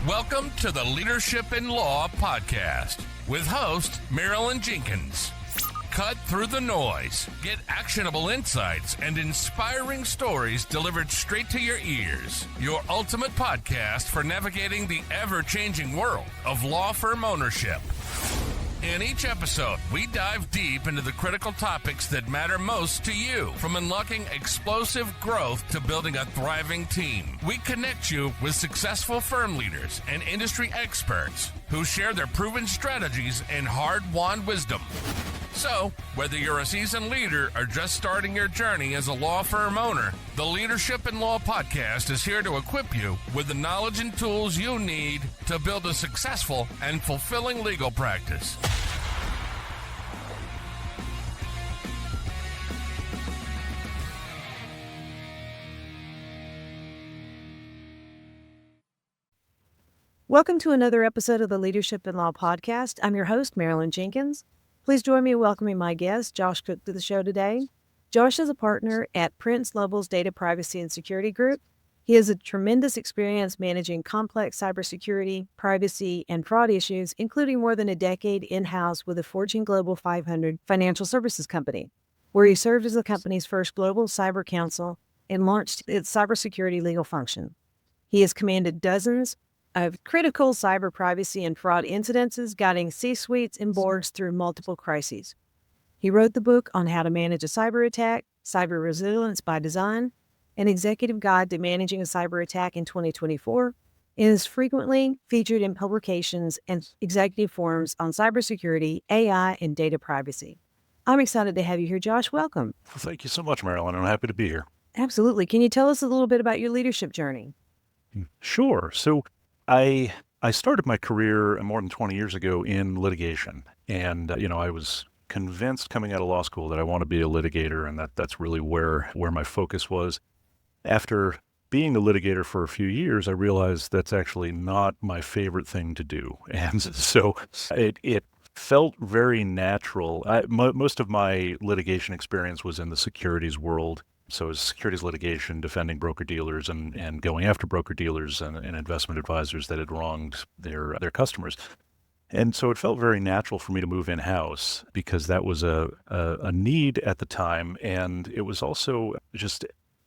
Welcome to the Leadership in Law podcast with host Marilyn Jenkins. Cut through the noise, get actionable insights and inspiring stories delivered straight to your ears. Your ultimate podcast for navigating the ever-changing world of law firm ownership. In each episode, we dive deep into the critical topics that matter most to you, from unlocking explosive growth to building a thriving team. We connect you with successful firm leaders and industry experts who share their proven strategies and hard-won wisdom. So, whether you're a seasoned leader or just starting your journey as a law firm owner, the Leadership in Law podcast is here to equip you with the knowledge and tools you need to build a successful and fulfilling legal practice. Welcome to another episode of the Leadership in Law podcast. I'm your host, Marilyn Jenkins. Please join me in welcoming my guest, Josh Cook, to the show today. Josh is a partner at Prince Lobel's Data Privacy and Security Group. He has a tremendous experience managing complex cybersecurity, privacy, and fraud issues, including more than a decade in-house with a Fortune Global 500 financial services company, where he served as the company's first global cyber counsel and launched its cybersecurity legal function. He has commanded dozens of critical cyber privacy and fraud incidences, guiding C-suites and boards through multiple crises. He wrote the book on how to manage a cyber attack, Cyber Resilience by Design, an executive guide to managing a cyber attack in 2024, and is frequently featured in publications and executive forums on cybersecurity, AI, and data privacy. I'm excited to have you here, Josh. Welcome. Thank you so much, Marilyn. I'm happy to be here. Absolutely. Can you tell us a little bit about your leadership journey? Sure. So I started my career more than 20 years ago in litigation. And, I was convinced coming out of law school that I want to be a litigator, and that's really where my focus was. After being a litigator for a few years, I realized that's actually not my favorite thing to do. And so it felt very natural. Most of my litigation experience was in the securities world. So it's securities litigation, defending broker-dealers and going after broker-dealers and investment advisors that had wronged their customers. And so it felt very natural for me to move in-house because that was a need at the time. And it was also just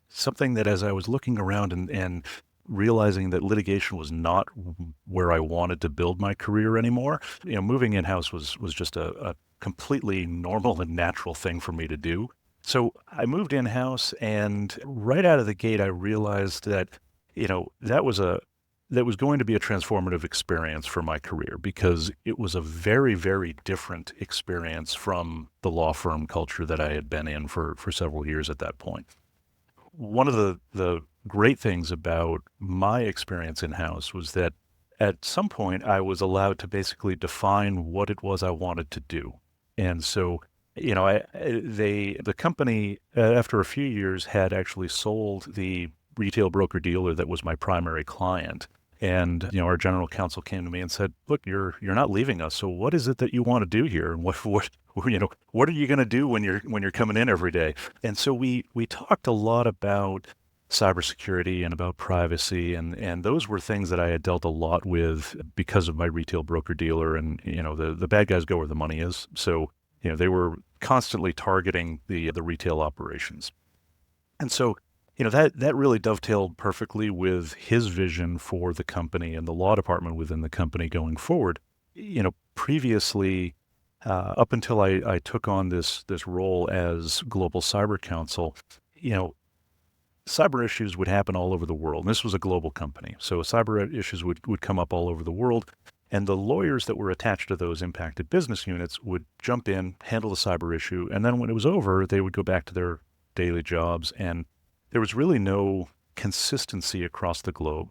something that as I was looking around and realizing that litigation was not where I wanted to build my career anymore, moving in-house was just a completely normal and natural thing for me to do. So I moved in-house, and right out of the gate, I realized that, that was going to be a transformative experience for my career because it was a very, very different experience from the law firm culture that I had been in for several years at that point. One of the great things about my experience in-house was that at some point I was allowed to basically define what it was I wanted to do. And so the company, after a few years, had actually sold the retail broker-dealer that was my primary client. And, our general counsel came to me and said, look, you're not leaving us. So what is it that you want to do here? And what are you going to do when you're coming in every day? And so we talked a lot about cybersecurity and about privacy. And those were things that I had dealt a lot with because of my retail broker-dealer. And, the bad guys go where the money is. So, they were constantly targeting the retail operations. And so, that really dovetailed perfectly with his vision for the company and the law department within the company going forward. Previously, up until I took on this role as global cyber counsel, cyber issues would happen all over the world. And this was a global company. So cyber issues would come up all over the world. And the lawyers that were attached to those impacted business units would jump in, handle the cyber issue, and then when it was over, they would go back to their daily jobs. And there was really no consistency across the globe.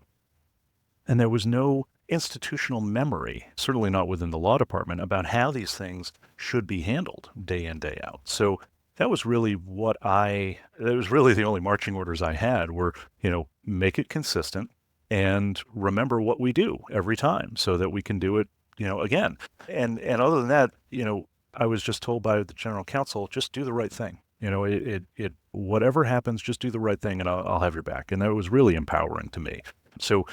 And there was no institutional memory, certainly not within the law department, about how these things should be handled day in, day out. So that was really that was really the only marching orders I had were, make it consistent, and remember what we do every time so that we can do it, again. And other than that, I was just told by the general counsel, just do the right thing. Whatever happens, just do the right thing and I'll have your back. And that was really empowering to me. So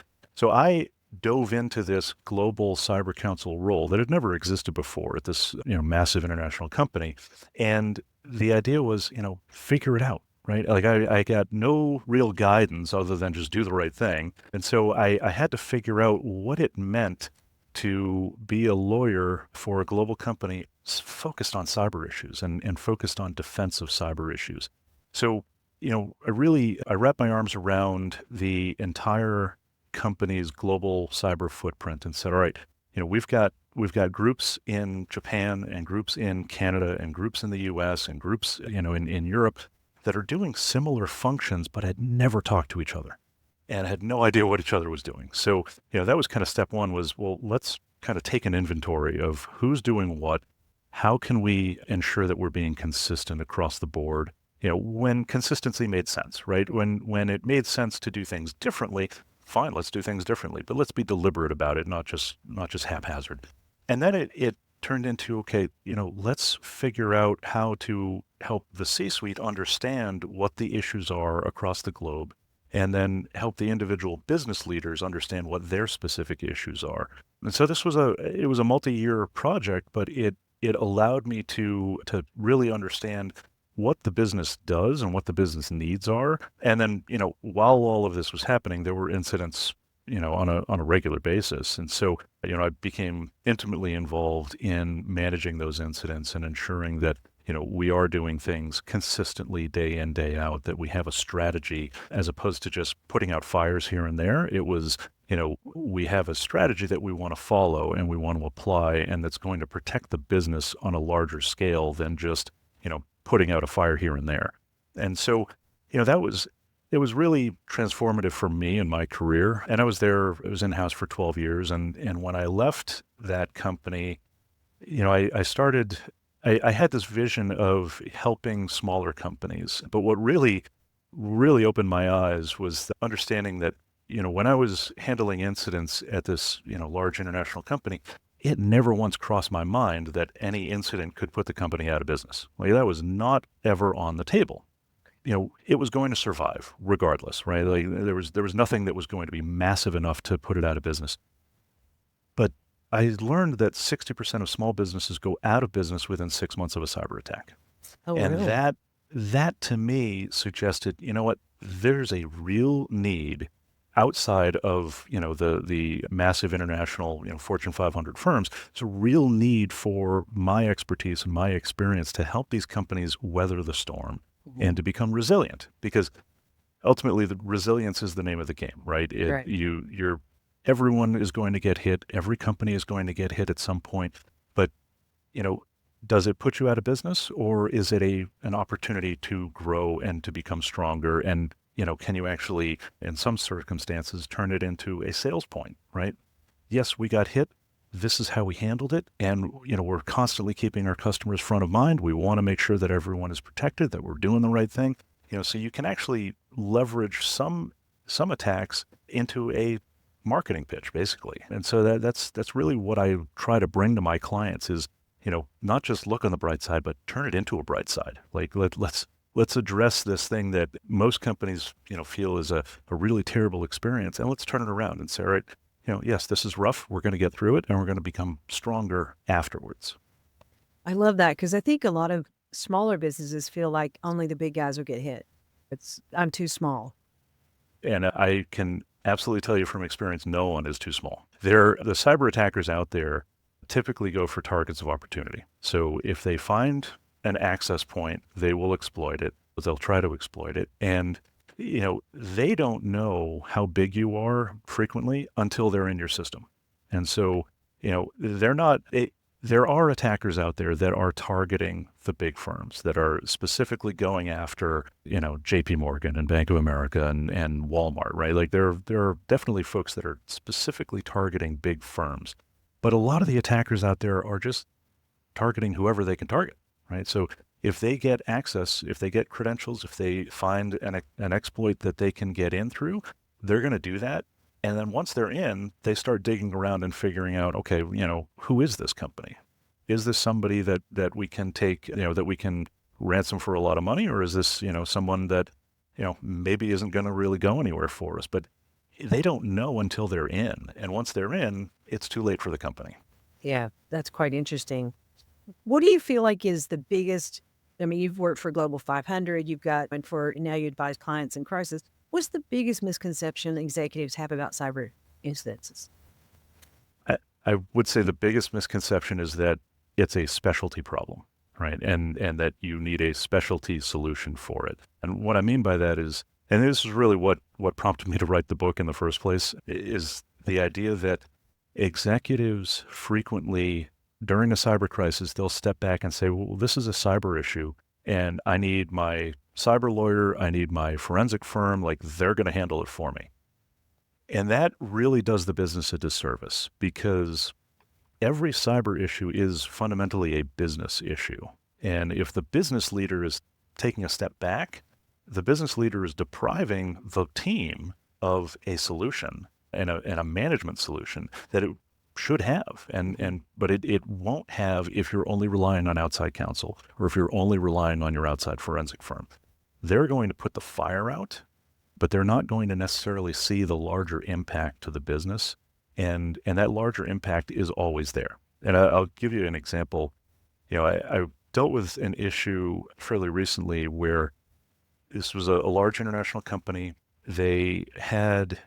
I dove into this global cyber counsel role that had never existed before at this, massive international company. And the idea was, figure it out, right? Like I got no real guidance other than just do the right thing. And so I had to figure out what it meant to be a lawyer for a global company focused on cyber issues and focused on defense of cyber issues. So, I wrapped my arms around the entire company's global cyber footprint and said, all right, we've got groups in Japan and groups in Canada and groups in the US and groups, in Europe that are doing similar functions, but had never talked to each other and had no idea what each other was doing. So, that was kind of step one was, well, let's kind of take an inventory of who's doing what. How can we ensure that we're being consistent across the board? When consistency made sense, right? When it made sense to do things differently, fine, let's do things differently, but let's be deliberate about it, not just haphazard. And then it turned into, okay, let's figure out how to help the C-suite understand what the issues are across the globe, and then help the individual business leaders understand what their specific issues are. And so this was a multi-year project, but it allowed me to really understand what the business does and what the business needs are. And then, while all of this was happening, there were incidents, on a regular basis. And so, I became intimately involved in managing those incidents and ensuring that, we are doing things consistently day in, day out, that we have a strategy as opposed to just putting out fires here and there. It was, we have a strategy that we want to follow and we want to apply, and that's going to protect the business on a larger scale than just, putting out a fire here and there. And so, it was really transformative for me in my career. And I was in-house for 12 years. And when I left that company, I had this vision of helping smaller companies. But what really, really opened my eyes was the understanding that, when I was handling incidents at this, large international company, it never once crossed my mind that any incident could put the company out of business. Like, that was not ever on the table. It was going to survive regardless, right? Like, there was nothing that was going to be massive enough to put it out of business. But I learned that 60% of small businesses go out of business within 6 months of a cyber attack. Oh, And really? that to me suggested, what, there's a real need outside of, the massive international, Fortune 500 firms. There's a real need for my expertise and my experience to help these companies weather the storm and to become resilient, because ultimately the resilience is the name of the game, right? Right. Everyone is going to get hit. Every company is going to get hit at some point, but, does it put you out of business, or is it an opportunity to grow and to become stronger? And, can you actually, in some circumstances, turn it into a sales point, right? Yes, we got hit. This is how we handled it. And, we're constantly keeping our customers front of mind. We want to make sure that everyone is protected, that we're doing the right thing. So you can actually leverage some attacks into a marketing pitch, basically. And so that's really what I try to bring to my clients is, not just look on the bright side, but turn it into a bright side. Like, let's address this thing that most companies, feel is a really terrible experience, and let's turn it around and say, all right, yes, this is rough. We're going to get through it, and we're going to become stronger afterwards. I love that, because I think a lot of smaller businesses feel like only the big guys will get hit. I'm too small. And I can absolutely tell you from experience, no one is too small. The cyber attackers out there typically go for targets of opportunity. So if they find an access point, they will exploit it. They'll try to exploit it. And, they don't know how big you are frequently until they're in your system. And so, there are attackers out there that are targeting the big firms, that are specifically going after, JP Morgan and Bank of America and Walmart, right? Like, there are definitely folks that are specifically targeting big firms. But a lot of the attackers out there are just targeting whoever they can target, right? So if they get access, if they get credentials, if they find an exploit that they can get in through, they're going to do that. And then once they're in, they start digging around and figuring out, okay, who is this company? Is this somebody that we can take, that we can ransom for a lot of money? Or is this, someone that, maybe isn't going to really go anywhere for us? But, they don't know until they're in. And once they're in, it's too late for the company. Yeah, that's quite interesting. What do you feel like is the biggest? I mean, you've worked for Global 500, and now you advise clients in crisis. What's the biggest misconception executives have about cyber incidents? I would say the biggest misconception is that it's a specialty problem, right? And that you need a specialty solution for it. And what I mean by that is, and this is really what prompted me to write the book in the first place, is the idea that executives frequently, during a cyber crisis, they'll step back and say, well, this is a cyber issue, and I need my cyber lawyer, I need my forensic firm, like they're going to handle it for me. And that really does the business a disservice, because every cyber issue is fundamentally a business issue. And if the business leader is taking a step back, the business leader is depriving the team of a solution and a management solution that it should have. But it won't have if you're only relying on outside counsel, or if you're only relying on your outside forensic firm. They're going to put the fire out, but they're not going to necessarily see the larger impact to the business. And that larger impact is always there. And I'll give you an example. I dealt with an issue fairly recently where this was a large international company. They had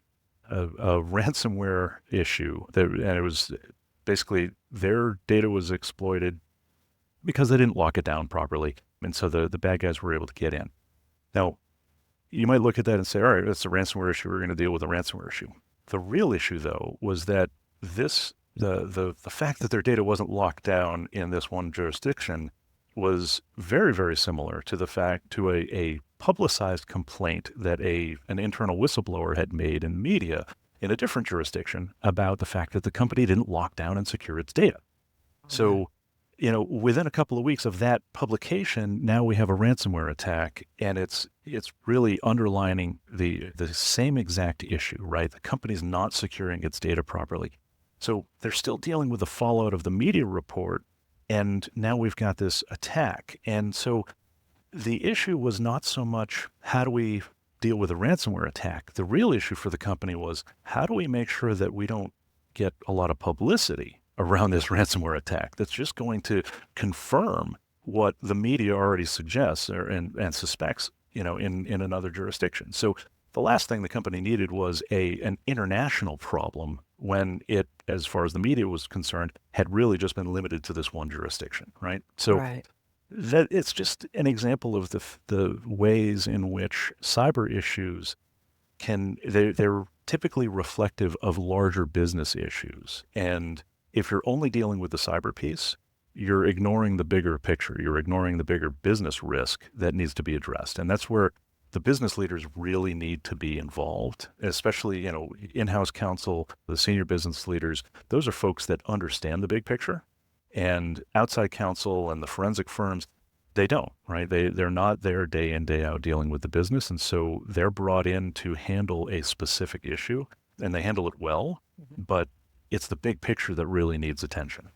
a ransomware issue, and it was basically their data was exploited because they didn't lock it down properly. And so the bad guys were able to get in. Now, you might look at that and say, all right, it's a ransomware issue. We're going to deal with a ransomware issue. The real issue, though, was that the fact that their data wasn't locked down in this one jurisdiction was very, very similar to a publicized complaint that an internal whistleblower had made in media in a different jurisdiction about the fact that the company didn't lock down and secure its data. So, within a couple of weeks of that publication, now we have a ransomware attack, and it's really underlining the same exact issue, right? The company's not securing its data properly. So they're still dealing with the fallout of the media report, and now we've got this attack. And so the issue was not so much how do we deal with a ransomware attack. The real issue for the company was how do we make sure that we don't get a lot of publicity around this ransomware attack that's just going to confirm what the media already suggests and suspects, in another jurisdiction. So the last thing the company needed was an international problem when it, as far as the media was concerned, had really just been limited to this one jurisdiction, right? So that it's just an example of the ways in which cyber issues they're typically reflective of larger business issues. And if you're only dealing with the cyber piece, you're ignoring the bigger picture. You're ignoring the bigger business risk that needs to be addressed. And that's where the business leaders really need to be involved, especially, in-house counsel, the senior business leaders. Those are folks that understand the big picture, and outside counsel and the forensic firms, they don't, right? They're not there day in, day out dealing with the business. And so they're brought in to handle a specific issue, and they handle it well, but it's the big picture that really needs attention.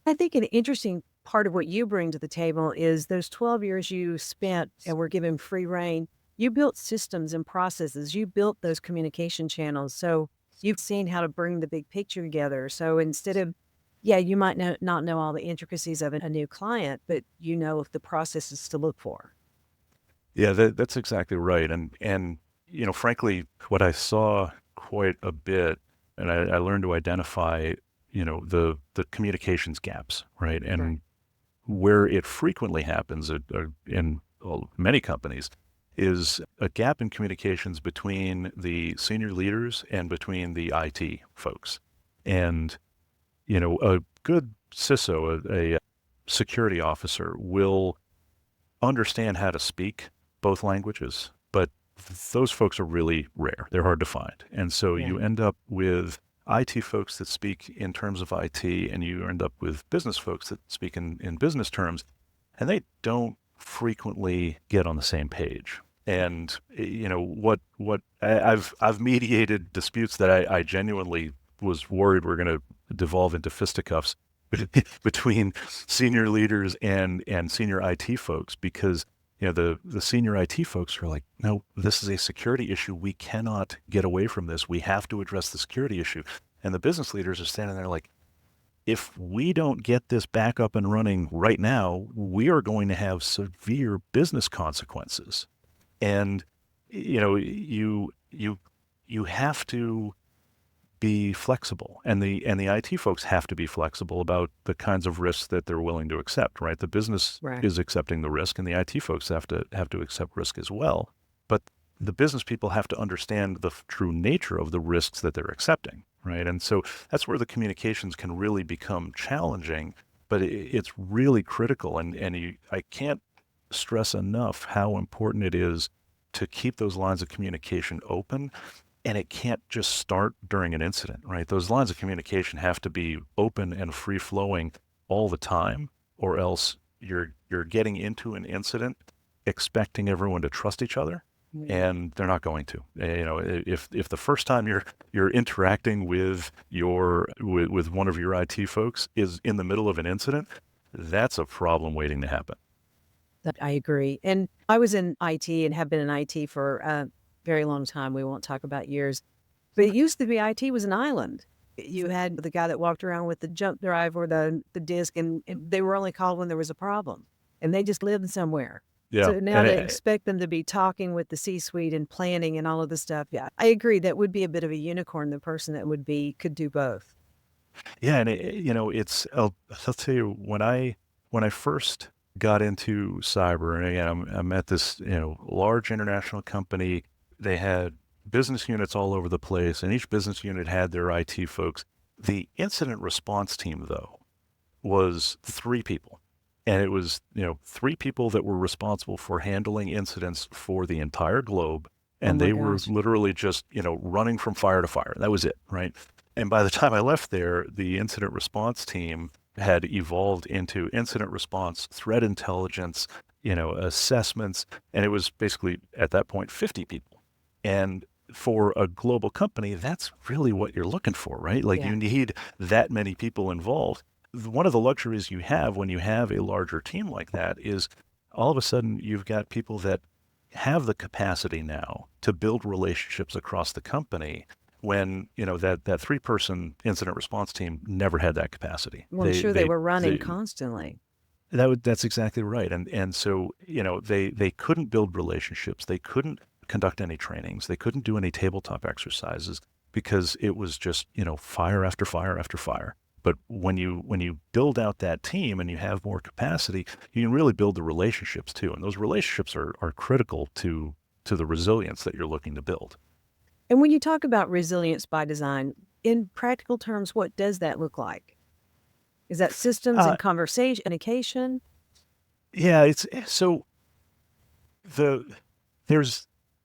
I think an interesting part of what you bring to the table is those 12 years you spent and were given free reign. You built systems and processes. You built those communication channels. So you've seen how to bring the big picture together. So instead of, you might not know all the intricacies of a new client, but you know the processes to look for. Yeah, that's exactly right. And frankly, what I saw quite a bit, and I learned to identify, the communications gaps, right? And where it frequently happens in many companies is a gap in communications between the senior leaders and between the IT folks. And, a good CISO, a security officer, will understand how to speak both languages, but those folks are really rare. They're hard to find. And so you end up with IT folks that speak in terms of IT, and you end up with business folks that speak in business terms, and they don't frequently get on the same page. And I've mediated disputes that I genuinely was worried were going to devolve into fisticuffs between senior leaders and senior IT folks, because the senior IT folks are like, no, this is a security issue. We cannot get away from this. We have to address the security issue. And the business leaders are standing there like, if we don't get this back up and running right now, we are going to have severe business consequences. And, you have to be flexible, and the IT folks have to be flexible about the kinds of risks that they're willing to accept, right? The business Right. is accepting the risk, and the IT folks have to accept risk as well. But the business people have to understand the true nature of the risks that they're accepting, right? And so that's where the communications can really become challenging, but it's really critical. And I can't stress enough how important it is to keep those lines of communication open. And it can't just start during an incident, right? Those lines of communication have to be open and free flowing all the time, or else you're getting into an incident expecting everyone to trust each other, and they're not going to. If the first time you're interacting with with one of your IT folks is in the middle of an incident, that's a problem waiting to happen. I agree. And I was in IT and have been in IT for a very long time. We won't talk about years. But it used to be IT was an island. You had the guy that walked around with the jump drive or the disk, and they were only called when there was a problem. And they just lived somewhere. Yeah. So now they expect them to be talking with the C-suite and planning and all of this stuff. Yeah, I agree. That would be a bit of a unicorn, the person that could do both. Yeah, and I'll tell you, when I first got into cyber, and again, I'm at this large international company. They had business units all over the place, and each business unit had their IT folks. The incident response team, though, was 3 people. And it was, 3 people that were responsible for handling incidents for the entire globe. And they were literally just, running from fire to fire. That was it, right? And by the time I left there, the incident response team had evolved into incident response, threat intelligence, assessments. And it was basically, at that point, 50 people. And for a global company, that's really what you're looking for, right? Like you need that many people involved. One of the luxuries you have when you have a larger team like that is all of a sudden you've got people that have the capacity now to build relationships across the company when, that 3-person incident response team never had that capacity. Well, I'm sure they were running constantly. That's exactly right. And so, they couldn't build relationships. They couldn't conduct any trainings. They couldn't do any tabletop exercises because it was just, fire after fire after fire. But when you build out that team and you have more capacity, you can really build the relationships too. And those relationships are critical to the resilience that you're looking to build. And when you talk about resilience by design, in practical terms, what does that look like? Is that systems and conversation, communication? Yeah,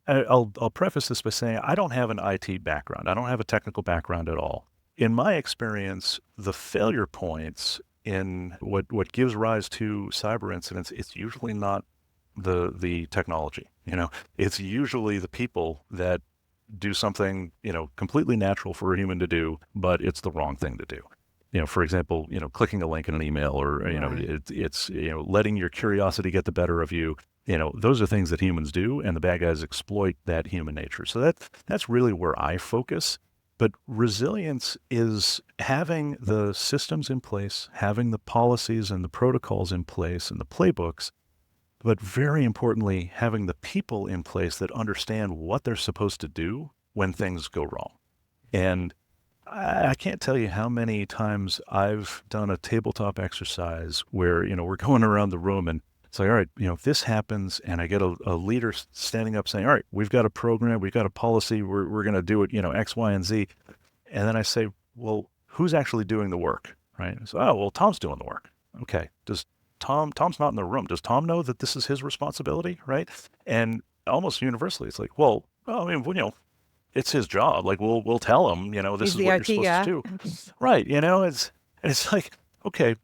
I'll preface this by saying I don't have an IT background. I don't have a technical background at all. In my experience, the failure points in what gives rise to cyber incidents, it's usually not the technology. It's usually the people that do something, completely natural for a human to do, but it's the wrong thing to do. For example, clicking a link in an email, or it's letting your curiosity get the better of you. Those are things that humans do, and the bad guys exploit that human nature. So that's really where I focus. But resilience is having the systems in place, having the policies and the protocols in place and the playbooks, but very importantly, having the people in place that understand what they're supposed to do when things go wrong. And I can't tell you how many times I've done a tabletop exercise where, we're going around the room and it's like, all right, if this happens and I get a leader standing up saying, all right, we've got a program, we've got a policy, we're going to do it, X, Y, and Z. And then I say, well, who's actually doing the work, right? So, Tom's doing the work. Okay. Tom's not in the room. Does Tom know that this is his responsibility, right? And almost universally, it's like, it's his job. Like, we'll tell him, this is what you're supposed to do. Right. It's like, okay,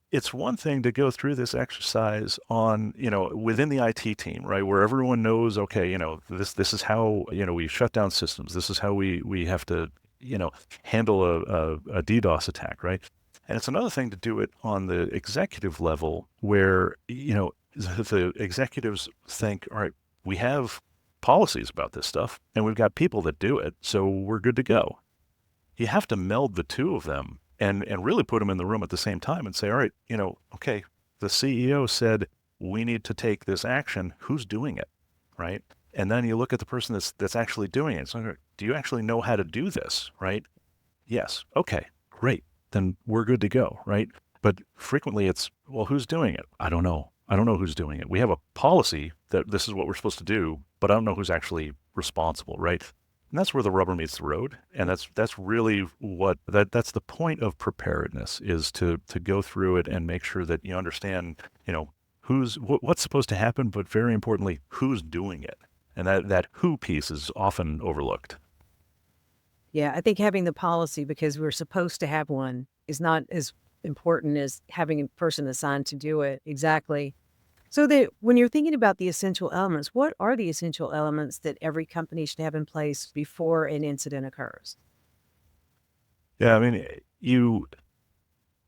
it's one thing to go through this exercise on, within the IT team, right, where everyone knows, okay, this is how, we shut down systems. This is how we have to, handle a DDoS attack, right? And it's another thing to do it on the executive level where, the executives think, all right, we have policies about this stuff and we've got people that do it, so we're good to go. You have to meld the two of them and really put them in the room at the same time and say, all right, okay, the CEO said we need to take this action. Who's doing it, right? And then you look at the person that's actually doing it. So, do you actually know how to do this, right? Yes. Okay, great. Then we're good to go, right? But frequently it's, well, who's doing it? I don't know. I don't know who's doing it. We have a policy that this is what we're supposed to do, but I don't know who's actually responsible, right? And that's where the rubber meets the road. And that's really that's the point of preparedness, is to go through it and make sure that you understand, what's supposed to happen, but very importantly, who's doing it. And that who piece is often overlooked. Yeah, I think having the policy, because we're supposed to have one, is not as important as having a person assigned to do it. Exactly. So when you're thinking about the essential elements, what are the essential elements that every company should have in place before an incident occurs? Yeah, I mean,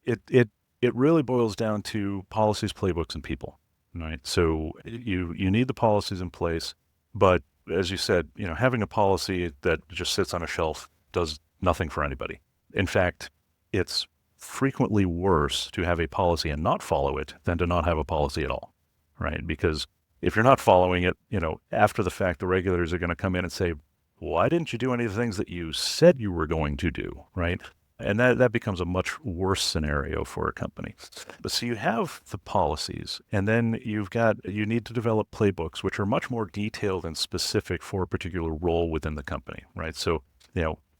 it really boils down to policies, playbooks, and people, right? So you need the policies in place, but as you said, having a policy that just sits on a shelf does nothing for anybody. In fact, it's frequently worse to have a policy and not follow it than to not have a policy at all, right? Because if you're not following it, after the fact, the regulators are going to come in and say, why didn't you do any of the things that you said you were going to do, right? And that becomes a much worse scenario for a company. But so you have the policies, and then you need to develop playbooks, which are much more detailed and specific for a particular role within the company, right? So,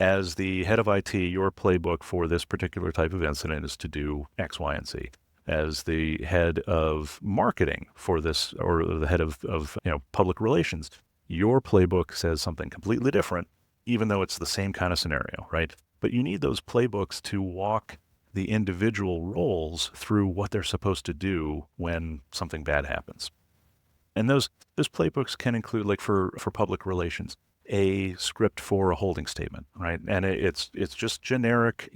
as the head of IT, your playbook for this particular type of incident is to do X, Y, and Z. As the head of marketing for this, or the head of public relations, your playbook says something completely different, even though it's the same kind of scenario, right? But you need those playbooks to walk the individual roles through what they're supposed to do when something bad happens. And those playbooks can include, like for public relations, a script for a holding statement, right? And it's just generic,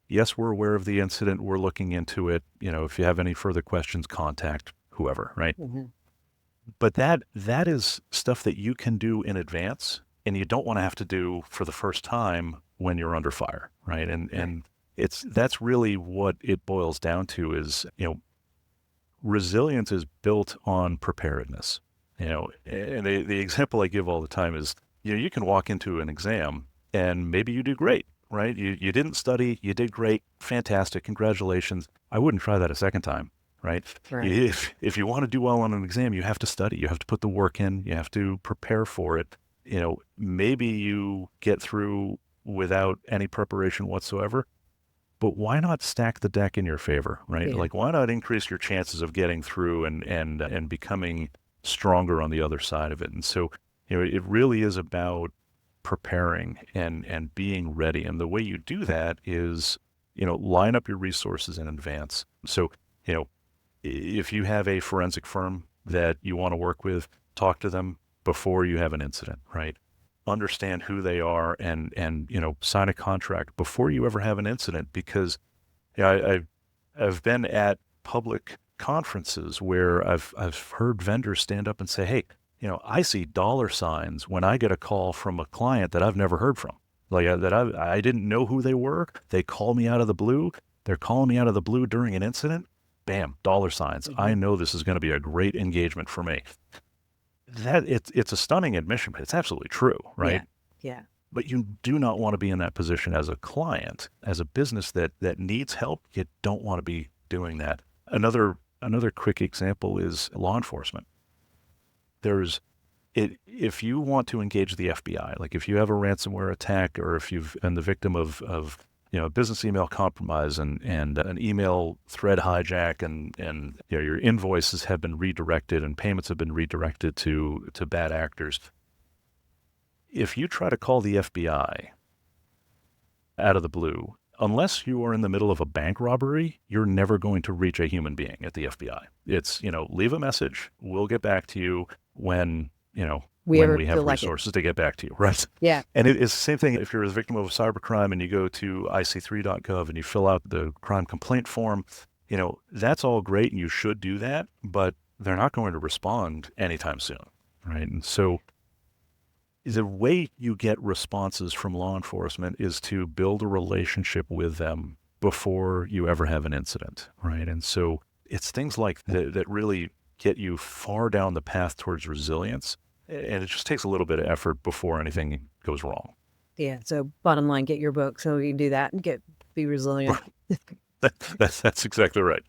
yes, we're aware of the incident, we're looking into it. If you have any further questions, contact whoever, right? Mm-hmm. But that is stuff that you can do in advance, and you don't want to have to do for the first time when you're under fire, right? And that's really what it boils down to is, resilience is built on preparedness. And the example I give all the time is, you can walk into an exam and maybe you do great, right? You didn't study, you did great, fantastic, congratulations. I wouldn't try that a second time, right? Right. If you want to do well on an exam, you have to study, you have to put the work in, you have to prepare for it. Maybe you get through without any preparation whatsoever, but why not stack the deck in your favor, right? Yeah. Like, why not increase your chances of getting through and becoming stronger on the other side of it? And so, it really is about preparing and being ready. And the way you do that is, line up your resources in advance. So, if you have a forensic firm that you want to work with, talk to them before you have an incident, right? Understand who they are and sign a contract before you ever have an incident, because I've been at public conferences where I've heard vendors stand up and say, hey, I see dollar signs when I get a call from a client that I've never heard from, like that I didn't know who they were. They call me out of the blue. They're calling me out of the blue during an incident. Bam, dollar signs. Mm-hmm. I know this is going to be a great engagement for me. That it's a stunning admission, but it's absolutely true, right? Yeah. But you do not want to be in that position as a client, as a business that needs help. You don't want to be doing that. Another quick example is law enforcement. If you want to engage the FBI, like if you have a ransomware attack, or if you've been the victim of business email compromise and an email thread hijack, and your invoices have been redirected and payments have been redirected to bad actors. If you try to call the FBI out of the blue, unless you are in the middle of a bank robbery, you're never going to reach a human being at the FBI. It's, leave a message. We'll get back to you when we have resources to get back to you, right? Yeah. And it's the same thing if you're a victim of a cybercrime and you go to ic3.gov and you fill out the crime complaint form. That's all great and you should do that. But they're not going to respond anytime soon, right? And so the way you get responses from law enforcement is to build a relationship with them before you ever have an incident, right? And so it's things like that really get you far down the path towards resilience. And it just takes a little bit of effort before anything goes wrong. Yeah. So bottom line, get your book so you can do that and be resilient. That's exactly right.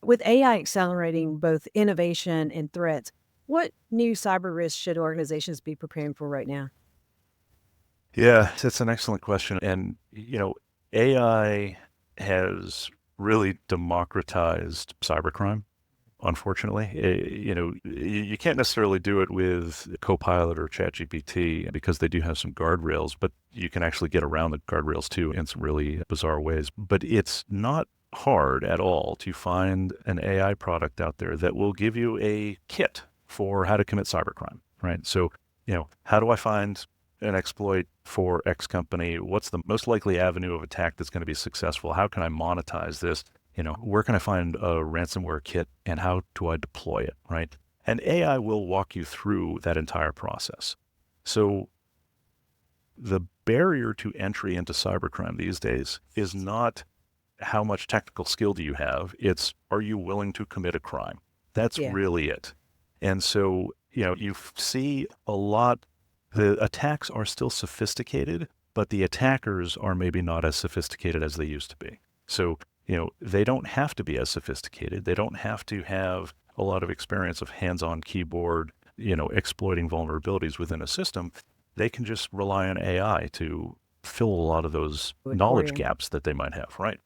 With AI accelerating both innovation and threats, what new cyber risks should organizations be preparing for right now? Yeah, that's an excellent question. And, AI has really democratized cybercrime, unfortunately. You can't necessarily do it with Copilot or ChatGPT because they do have some guardrails, but you can actually get around the guardrails too in some really bizarre ways. But it's not hard at all to find an AI product out there that will give you a kit for how to commit cybercrime, right? So, how do I find an exploit for X company? What's the most likely avenue of attack that's going to be successful? How can I monetize this? Where can I find a ransomware kit and how do I deploy it, right? And AI will walk you through that entire process. So the barrier to entry into cybercrime these days is not how much technical skill do you have, it's are you willing to commit a crime? That's really it. And so, you see a lot, the attacks are still sophisticated, but the attackers are maybe not as sophisticated as they used to be. So, they don't have to be as sophisticated. They don't have to have a lot of experience of hands-on keyboard, exploiting vulnerabilities within a system. They can just rely on AI to fill a lot of those knowledge gaps that they might have, right?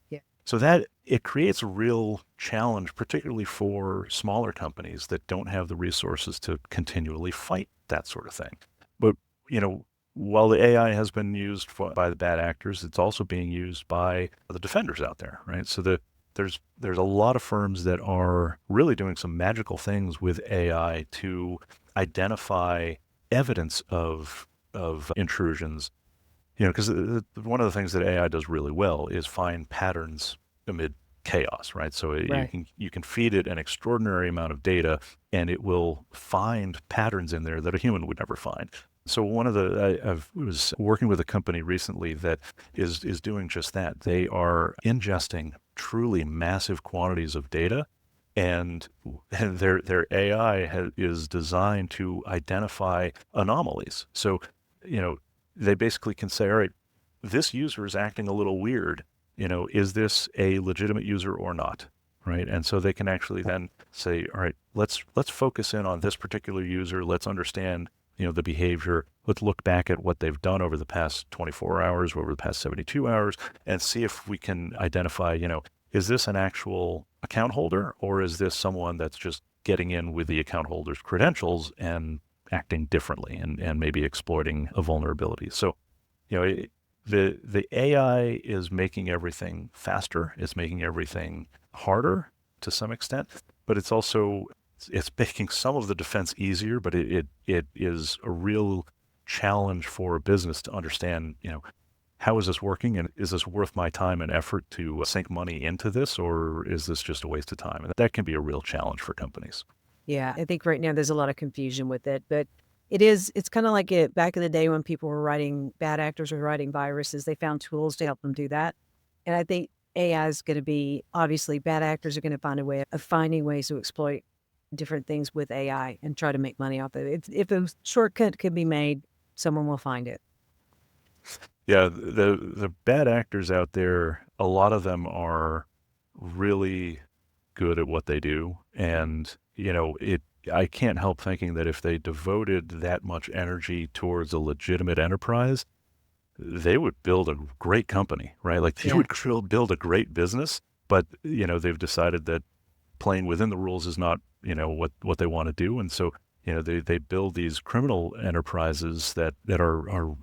Yeah. So that it creates a real challenge, particularly for smaller companies that don't have the resources to continually fight that sort of thing. But, while the AI has been used by the bad actors, it's also being used by the defenders out there, right? So there's a lot of firms that are really doing some magical things with AI to identify evidence of intrusions. Because one of the things that AI does really well is find patterns amid chaos, right? So you can feed it an extraordinary amount of data, and it will find patterns in there that a human would never find. So I was working with a company recently that is doing just that. They are ingesting truly massive quantities of data, and their AI is designed to identify anomalies. So, they basically can say, all right, this user is acting a little weird. Is this a legitimate user or not? Right. And so they can actually then say, all right, let's focus in on this particular user. Let's understand, the behavior. Let's look back at what they've done over the past 24 hours, over the past 72 hours, and see if we can identify, is this an actual account holder or is this someone that's just getting in with the account holder's credentials and acting differently and maybe exploiting a vulnerability. So, the AI is making everything faster. It's making everything harder to some extent, but it's making some of the defense easier, but it is a real challenge for a business to understand, how is this working and is this worth my time and effort to sink money into this, or is this just a waste of time? And that can be a real challenge for companies. Yeah, I think right now there's a lot of confusion with it, but it's kind of like it back in the day when people were bad actors were writing viruses, they found tools to help them do that. And I think AI is going to be, obviously, bad actors are going to find a way of finding ways to exploit different things with AI and try to make money off of it. If a shortcut can be made, someone will find it. Yeah, the bad actors out there, a lot of them are really good at what they do. And, I can't help thinking that if they devoted that much energy towards a legitimate enterprise, they would build a great company, right? Like they would build a great business, but, they've decided that playing within the rules is not, what they want to do. And so, they build these criminal enterprises that are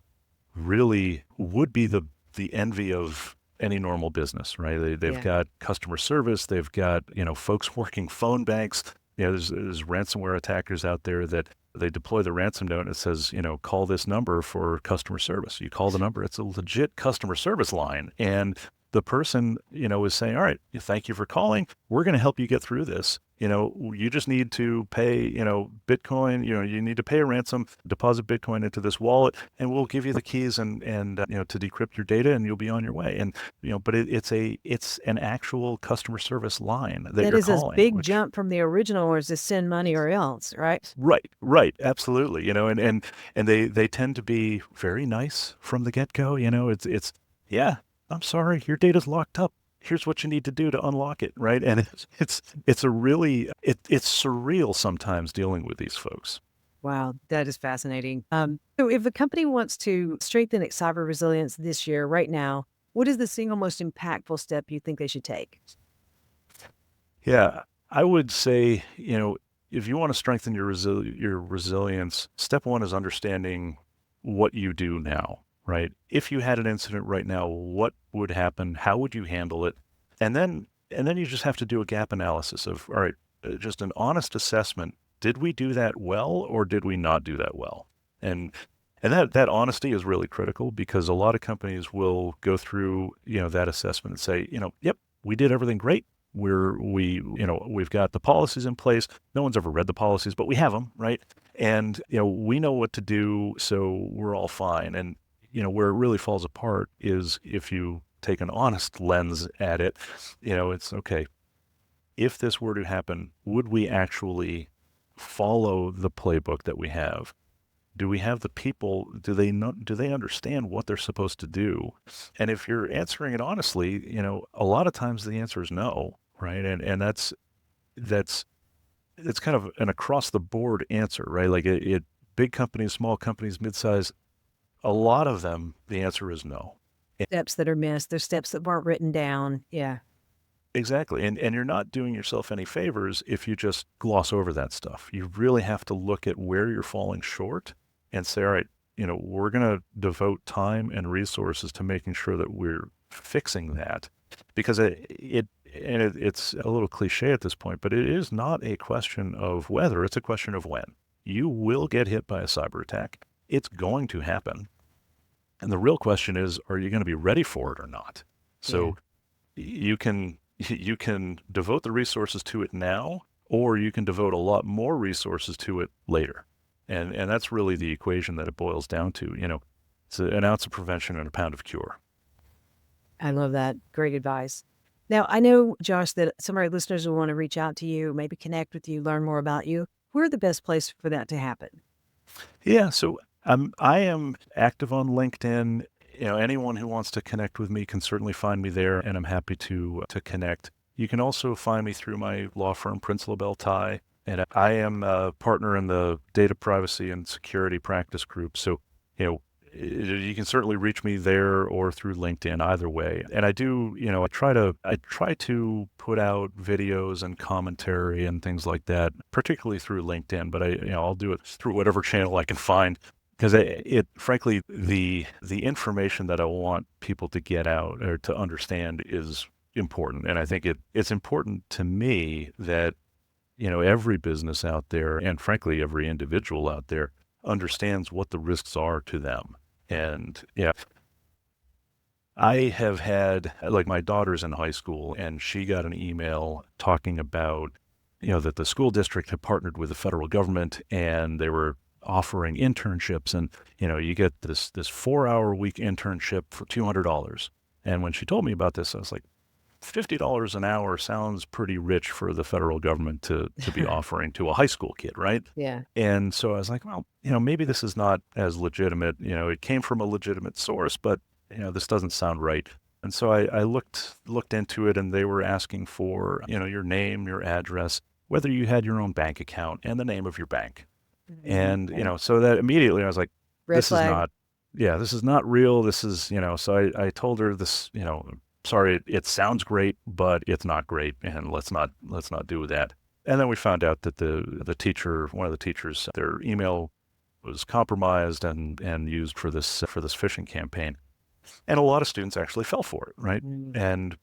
really would be the envy of any normal business, right? They've got customer service, they've got, folks working phone banks. There's ransomware attackers out there that they deploy the ransom note and it says, call this number for customer service. You call the number, it's a legit customer service line. And the person, is saying, all right, thank you for calling. We're going to help you get through this. You just need to pay, Bitcoin, you need to pay a ransom, deposit Bitcoin into this wallet, and we'll give you the keys and to decrypt your data, and you'll be on your way. And, but it's an actual customer service line that That you're is a calling, big which, jump from the original, or is to send money or else, right? right. Absolutely. And they tend to be very nice from the get-go. Yeah, I'm sorry, your data's locked up. Here's what you need to do to unlock it, right? And it's a really it's surreal sometimes dealing with these folks. Wow, that is fascinating. So if a company wants to strengthen its cyber resilience this year, right now, what is the single most impactful step you think they should take? Yeah, I would say, if you want to strengthen your resilience, step one is understanding what you do now, right? If you had an incident right now, what would happen? How would you handle it? And then you just have to do a gap analysis of, all right, just an honest assessment. Did we do that well, or did we not do that well? And and that honesty is really critical, because a lot of companies will go through, that assessment and say, yep, we did everything great. We've got the policies in place. No one's ever read the policies, but we have them, right? And, we know what to do, so we're all fine. And, where it really falls apart is if you take an honest lens at it, it's okay. If this were to happen, would we actually follow the playbook that we have? Do we have the people? Do they understand what they're supposed to do? And if you're answering it honestly, a lot of times the answer is no, right? And that's it's kind of an across the board answer, right? Like big companies, small companies, mid-size, a lot of them, the answer is no. Steps that are missed, there's steps that weren't written down. Yeah. Exactly. And you're not doing yourself any favors if you just gloss over that stuff. You really have to look at where you're falling short and say, all right, we're going to devote time and resources to making sure that we're fixing that. Because it's a little cliche at this point, but it is not a question of whether, it's a question of when. You will get hit by a cyber attack. It's going to happen. And the real question is, are you going to be ready for it or not? So you can devote the resources to it now, or you can devote a lot more resources to it later. And that's really the equation that it boils down to. It's an ounce of prevention and a pound of cure. I love that. Great advice. Now, I know, Josh, that some of our listeners will want to reach out to you, maybe connect with you, learn more about you. Where are the best place for that to happen? Yeah, so I am active on LinkedIn. Anyone who wants to connect with me can certainly find me there, and I'm happy to connect. You can also find me through my law firm, Prince Lobel, and I am a partner in the data privacy and security practice group. So, you can certainly reach me there or through LinkedIn, either way. And I do, I try to put out videos and commentary and things like that, particularly through LinkedIn, but I'll do it through whatever channel I can find. Because frankly, the information that I want people to get out or to understand is important. And I think it's important to me that, every business out there, and frankly, every individual out there, understands what the risks are to them. And yeah, I have had, like, my daughter's in high school, and she got an email talking about, that the school district had partnered with the federal government, and they were offering internships, and you get this 4-hour week internship for $200. And when she told me about this, I was like, $50 an hour sounds pretty rich for the federal government to be offering to a high school kid, right? Yeah. And so I was like, well, maybe this is not as legitimate. It came from a legitimate source, but this doesn't sound right. And so I looked into it, and they were asking for your name, your address, whether you had your own bank account, and the name of your bank. And, so that immediately I was like, this is not real. This is, so I told her this, sorry, it sounds great, but it's not great. And let's not do that. And then we found out that one of the teachers, their email was compromised and used for this phishing campaign. And a lot of students actually fell for it. Right. And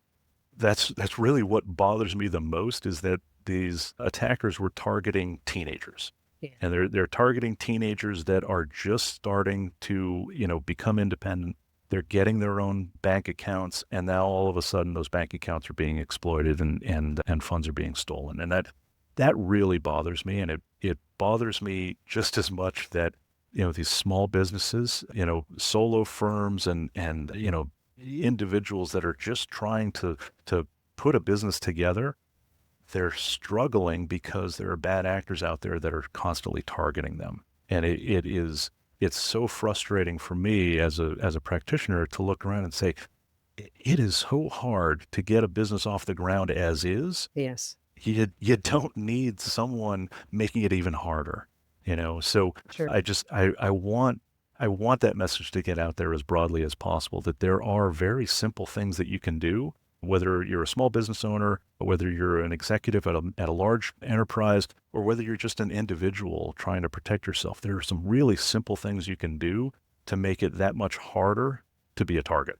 that's really what bothers me the most, is that these attackers were targeting teenagers. Yeah. And they're targeting teenagers that are just starting to, become independent. They're getting their own bank accounts, and now all of a sudden those bank accounts are being exploited and funds are being stolen. And that really bothers me. And it bothers me just as much that, these small businesses, solo firms and, individuals that are just trying to put a business together, they're struggling because there are bad actors out there that are constantly targeting them. And it's so frustrating for me as a practitioner to look around and say, it is so hard to get a business off the ground as is. Yes. You don't need someone making it even harder, So Sure. I want that message to get out there as broadly as possible, that there are very simple things that you can do, whether you're a small business owner, or whether you're an executive at a large enterprise, or whether you're just an individual trying to protect yourself. There are some really simple things you can do to make it that much harder to be a target.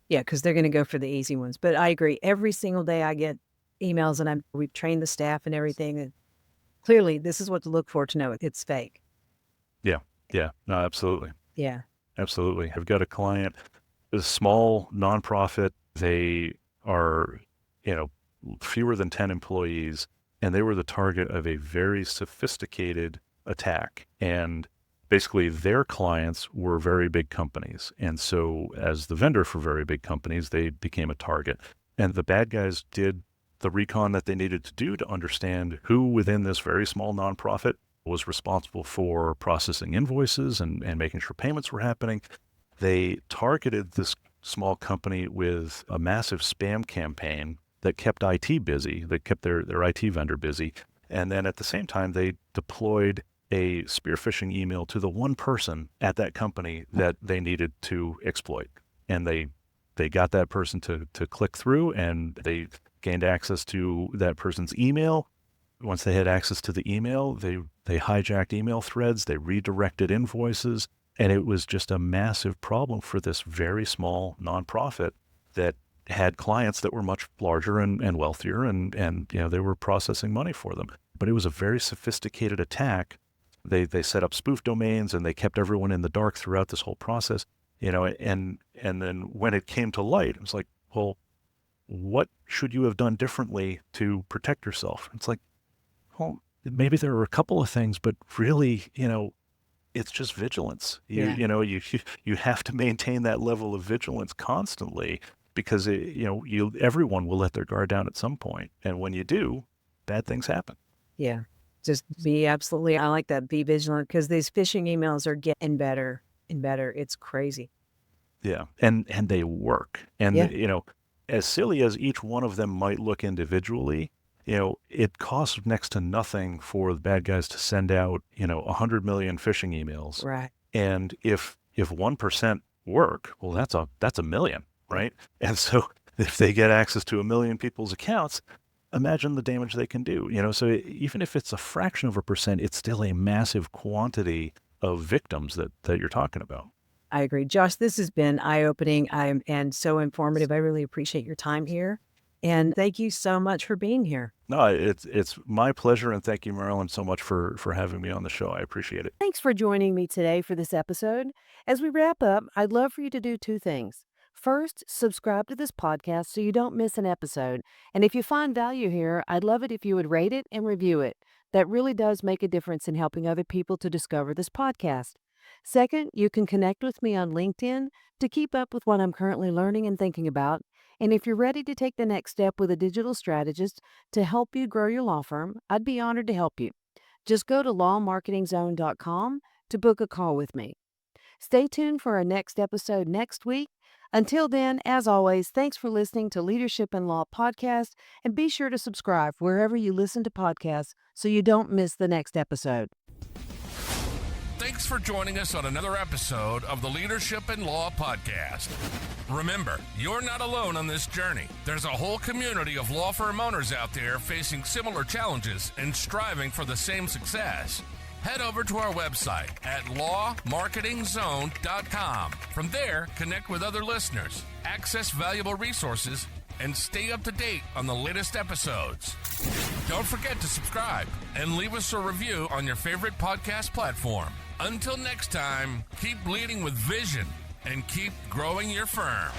Yeah, because they're going to go for the easy ones. But I agree. Every single day I get emails, and we've trained the staff and everything. And clearly, this is what to look for to know it's fake. Yeah, no, absolutely. Yeah. Absolutely. I've got a client, a small nonprofit. They are, fewer than 10 employees, and they were the target of a very sophisticated attack. And basically their clients were very big companies. And so as the vendor for very big companies, they became a target. And the bad guys did the recon that they needed to do to understand who within this very small nonprofit was responsible for processing invoices and making sure payments were happening. They targeted this small company with a massive spam campaign that kept IT busy, that kept their IT vendor busy. And then at the same time, they deployed a spear phishing email to the one person at that company that they needed to exploit. And they got that person to click through, and they gained access to that person's email. Once they had access to the email, they hijacked email threads, they redirected invoices, and it was just a massive problem for this very small nonprofit that had clients that were much larger and wealthier, and they were processing money for them. But it was a very sophisticated attack. They set up spoof domains, and they kept everyone in the dark throughout this whole process, and then when it came to light, it was like, well, what should you have done differently to protect yourself? It's like, well, maybe there are a couple of things, but really, it's just vigilance. You have to maintain that level of vigilance constantly, because everyone will let their guard down at some point, and when you do, bad things happen. Yeah, just I like that. Be vigilant, because these phishing emails are getting better and better. It's crazy. Yeah, and they work. And as silly as each one of them might look individually, it costs next to nothing for the bad guys to send out, 100 million phishing emails. Right. And if 1% work, well, that's a million, right? And so if they get access to 1 million people's accounts, imagine the damage they can do. So even if it's a fraction of a percent, it's still a massive quantity of victims that you're talking about. I agree. Josh, this has been eye-opening and so informative. I really appreciate your time here. And thank you so much for being here. No, it's my pleasure. And thank you, Marilyn, so much for having me on the show. I appreciate it. Thanks for joining me today for this episode. As we wrap up, I'd love for you to do 2 things. First, subscribe to this podcast so you don't miss an episode. And if you find value here, I'd love it if you would rate it and review it. That really does make a difference in helping other people to discover this podcast. Second, you can connect with me on LinkedIn to keep up with what I'm currently learning and thinking about. And if you're ready to take the next step with a digital strategist to help you grow your law firm, I'd be honored to help you. Just go to lawmarketingzone.com to book a call with me. Stay tuned for our next episode next week. Until then, as always, thanks for listening to Leadership in Law Podcast, and be sure to subscribe wherever you listen to podcasts so you don't miss the next episode. Thanks for joining us on another episode of the Leadership in Law Podcast. Remember, you're not alone on this journey. There's a whole community of law firm owners out there facing similar challenges and striving for the same success. Head over to our website at lawmarketingzone.com. From there, connect with other listeners, access valuable resources, and stay up to date on the latest episodes. Don't forget to subscribe and leave us a review on your favorite podcast platform. Until next time, keep leading with vision and keep growing your firm.